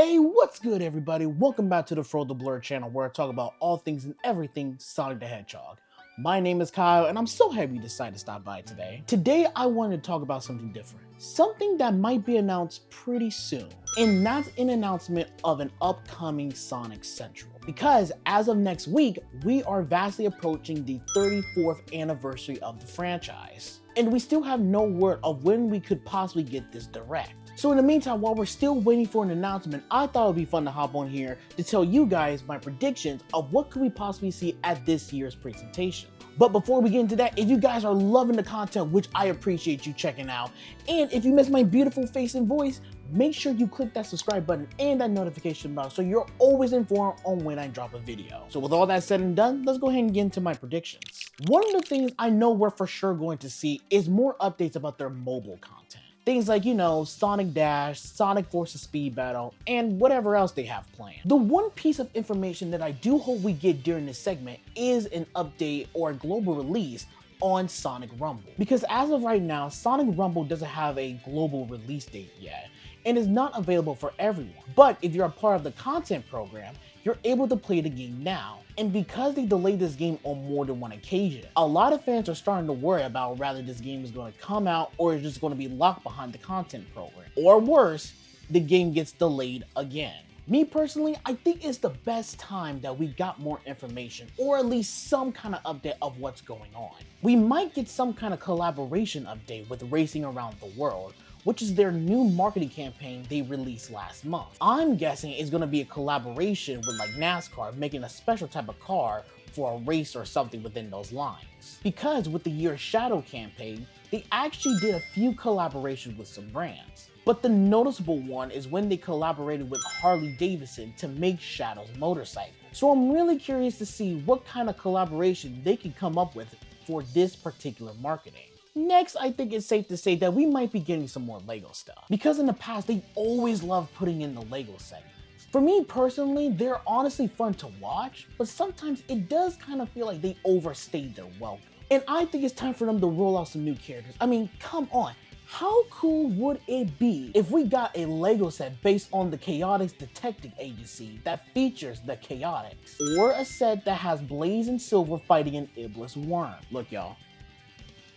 Hey, what's good everybody? Welcome back to the Fro the Blur channel where I talk about all things and everything Sonic the Hedgehog. My name is Kyle and I'm so happy you decided to stop by today. Today I wanted to talk about something different. Something that might be announced pretty soon. And that's an announcement of an upcoming Sonic Central. Because as of next week, we are vastly approaching the 34th anniversary of the franchise. And we still have no word of when we could possibly get this direct. So in the meantime, while we're still waiting for an announcement, I thought it would be fun to hop on here to tell you guys my predictions of what could we possibly see at this year's presentation. But before we get into that, if you guys are loving the content, which I appreciate you checking out, and if you miss my beautiful face and voice, make sure you click that subscribe button and that notification bell so you're always informed on when I drop a video. So with all that said and done, let's go ahead and get into my predictions. One of the things I know we're for sure going to see is more updates about their mobile content. Things like, Sonic Dash, Sonic Forces Speed Battle, and whatever else they have planned. The one piece of information that I do hope we get during this segment is an update or a global release on Sonic Rumble. Because as of right now, Sonic Rumble doesn't have a global release date yet, and is not available for everyone. But if you're a part of the content program, you're able to play the game now. And because they delayed this game on more than one occasion, a lot of fans are starting to worry about whether this game is going to come out or is just going to be locked behind the content program. Or worse, the game gets delayed again. Me personally, I think it's the best time that we got more information, or at least some kind of update of what's going on. We might get some kind of collaboration update with Racing Around the World, which is their new marketing campaign they released last month. I'm guessing it's gonna be a collaboration with like NASCAR, making a special type of car for a race or something within those lines. Because with the Year Shadow campaign, they actually did a few collaborations with some brands. But the noticeable one is when they collaborated with Harley Davidson to make Shadow's motorcycle. So I'm really curious to see what kind of collaboration they can come up with for this particular marketing. Next, I think it's safe to say that we might be getting some more LEGO stuff. Because in the past, they've always loved putting in the LEGO segments. For me personally, they're honestly fun to watch, but sometimes it does kind of feel like they overstayed their welcome. And I think it's time for them to roll out some new characters. I mean, come on. How cool would it be if we got a LEGO set based on the Chaotix Detective Agency that features the Chaotix? Or a set that has Blaze and Silver fighting an Iblis worm? Look, y'all.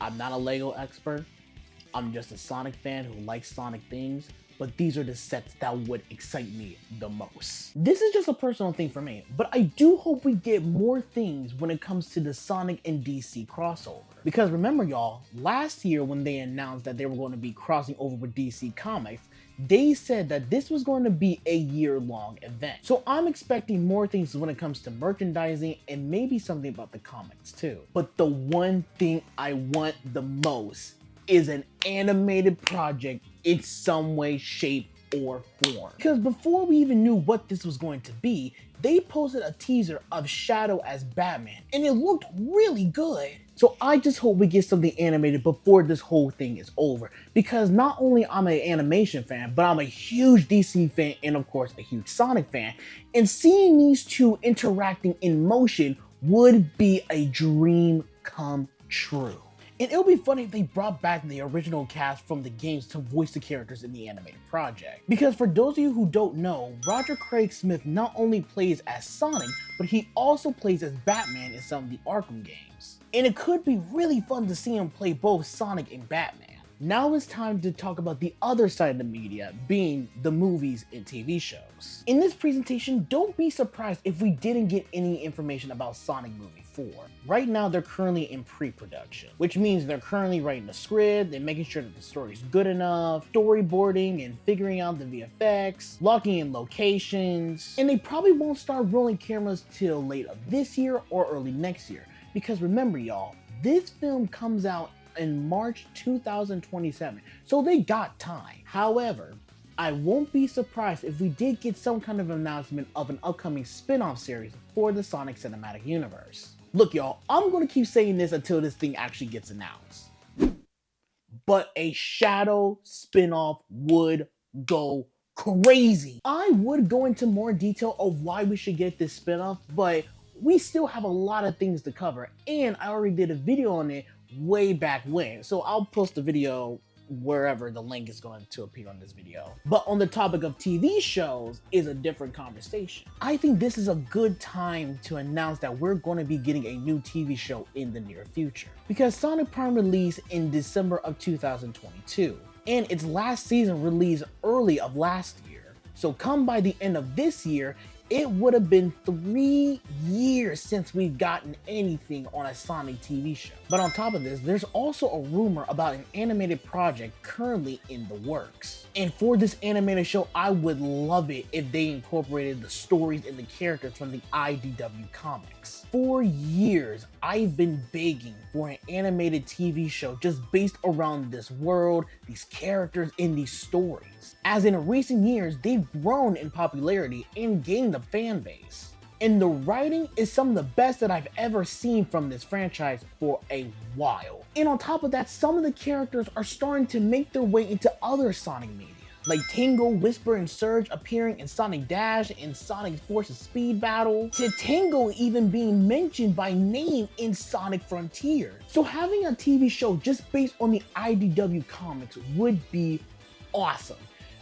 I'm not a LEGO expert, I'm just a Sonic fan who likes Sonic things, but these are the sets that would excite me the most. This is just a personal thing for me, but I do hope we get more things when it comes to the Sonic and DC crossover. Because remember y'all, last year when they announced that they were going to be crossing over with DC Comics, they said that this was going to be a year-long event. So I'm expecting more things when it comes to merchandising and maybe something about the comics too. But the one thing I want the most is an animated project in some way, shape, or form. Because before we even knew what this was going to be, they posted a teaser of Shadow as Batman, and it looked really good. So I just hope we get something animated before this whole thing is over. Because not only I'm an animation fan, but I'm a huge DC fan and of course a huge Sonic fan. And seeing these two interacting in motion would be a dream come true. And it would be funny if they brought back the original cast from the games to voice the characters in the animated project. Because for those of you who don't know, Roger Craig Smith not only plays as Sonic, but he also plays as Batman in some of the Arkham games. And it could be really fun to see him play both Sonic and Batman. Now it's time to talk about the other side of the media, being the movies and TV shows. In this presentation, don't be surprised if we didn't get any information about Sonic Movie 4. Right now, they're currently in pre-production, which means they're currently writing the script and making sure that the story is good enough, storyboarding and figuring out the VFX, locking in locations, and they probably won't start rolling cameras till late of this year or early next year. Because remember y'all, this film comes out in March 2027, so they got time. However, I won't be surprised if we did get some kind of announcement of an upcoming spin-off series for the Sonic Cinematic Universe. Look y'all, I'm gonna keep saying this until this thing actually gets announced. But a Shadow spin-off would go crazy. I would go into more detail of why we should get this spin-off, but we still have a lot of things to cover, and I already did a video on it way back when, so I'll post the video wherever the link is going to appear on this video. But on the topic of TV shows is a different conversation. I think this is a good time to announce that we're going to be getting a new TV show in the near future, because Sonic Prime released in December of 2022, and its last season released early of last year. So come by the end of this year, it would have been 3 years since we've gotten anything on a Sonic TV show. But on top of this, there's also a rumor about an animated project currently in the works. And for this animated show, I would love it if they incorporated the stories and the characters from the IDW comics. For years, I've been begging for an animated TV show just based around this world, these characters, and these stories. As in recent years, they've grown in popularity and gained a fan base. And the writing is some of the best that I've ever seen from this franchise for a while. And on top of that, some of the characters are starting to make their way into other Sonic media, like Tango, Whisper, and Surge appearing in Sonic Dash and Sonic Forces Speed Battle, to Tango even being mentioned by name in Sonic Frontiers. So having a TV show just based on the IDW comics would be awesome,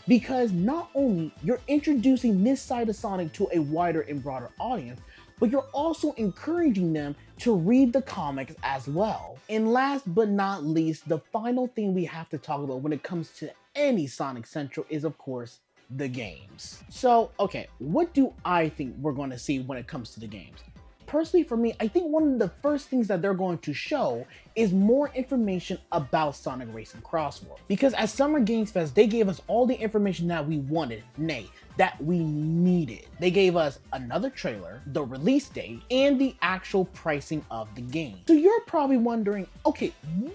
because not only you're introducing this side of Sonic to a wider and broader audience, but you're also encouraging them to read the comics as well. And last but not least, the final thing we have to talk about when it comes to any Sonic Central is, of course, the games. So, okay, what do I think we're going to see when it comes to the games? Personally, for me, I think one of the first things that they're going to show is more information about Sonic Racing Crossworld. Because at Summer Games Fest, they gave us all the information that we wanted, nay, that we needed. They gave us another trailer, the release date, and the actual pricing of the game. So you're probably wondering, okay,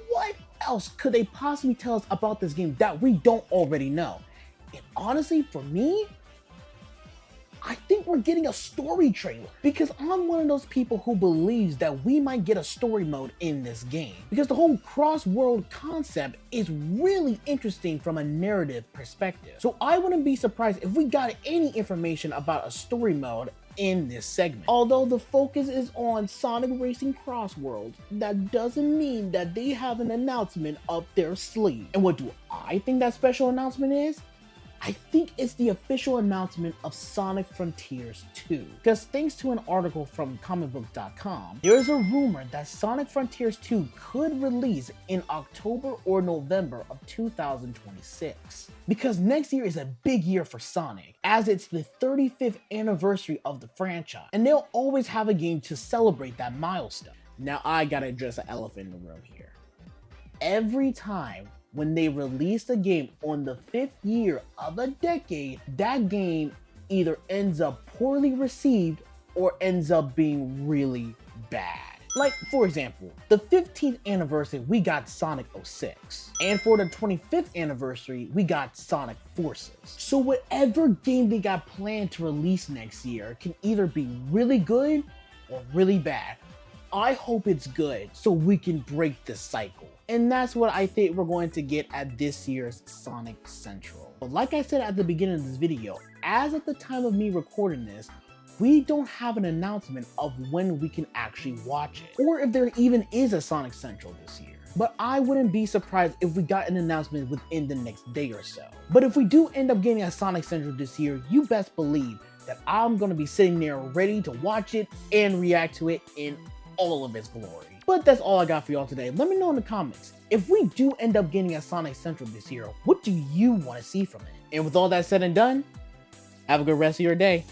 what else could they possibly tell us about this game that we don't already know? And honestly, for me, I think we're getting a story trailer, because I'm one of those people who believes that we might get a story mode in this game, because the whole cross-world concept is really interesting from a narrative perspective. So I wouldn't be surprised if we got any information about a story mode in this segment. Although the focus is on Sonic Racing Crossworld, that doesn't mean that they have an announcement up their sleeve. And what do I think that special announcement is? I think it's the official announcement of Sonic Frontiers 2. Because thanks to an article from comicbook.com, there's a rumor that Sonic Frontiers 2 could release in October or November of 2026. Because next year is a big year for Sonic, as it's the 35th anniversary of the franchise, and they'll always have a game to celebrate that milestone. Now I gotta address the elephant in the room here. Every time when they release a game on the 5th year of a decade, that game either ends up poorly received or ends up being really bad. Like, for example, the 15th anniversary, we got Sonic 06. And for the 25th anniversary, we got Sonic Forces. So whatever game they got planned to release next year can either be really good or really bad. I hope it's good so we can break the cycle. And that's what I think we're going to get at this year's Sonic Central. But like I said at the beginning of this video, as of the time of me recording this, we don't have an announcement of when we can actually watch it, or if there even is a Sonic Central this year. But I wouldn't be surprised if we got an announcement within the next day or so. But if we do end up getting a Sonic Central this year, you best believe that I'm going to be sitting there ready to watch it and react to it in all of its glory. But that's all I got for y'all today. Let me know in the comments, if we do end up getting a Sonic Central this year, what do you want to see from it? And with all that said and done, have a good rest of your day.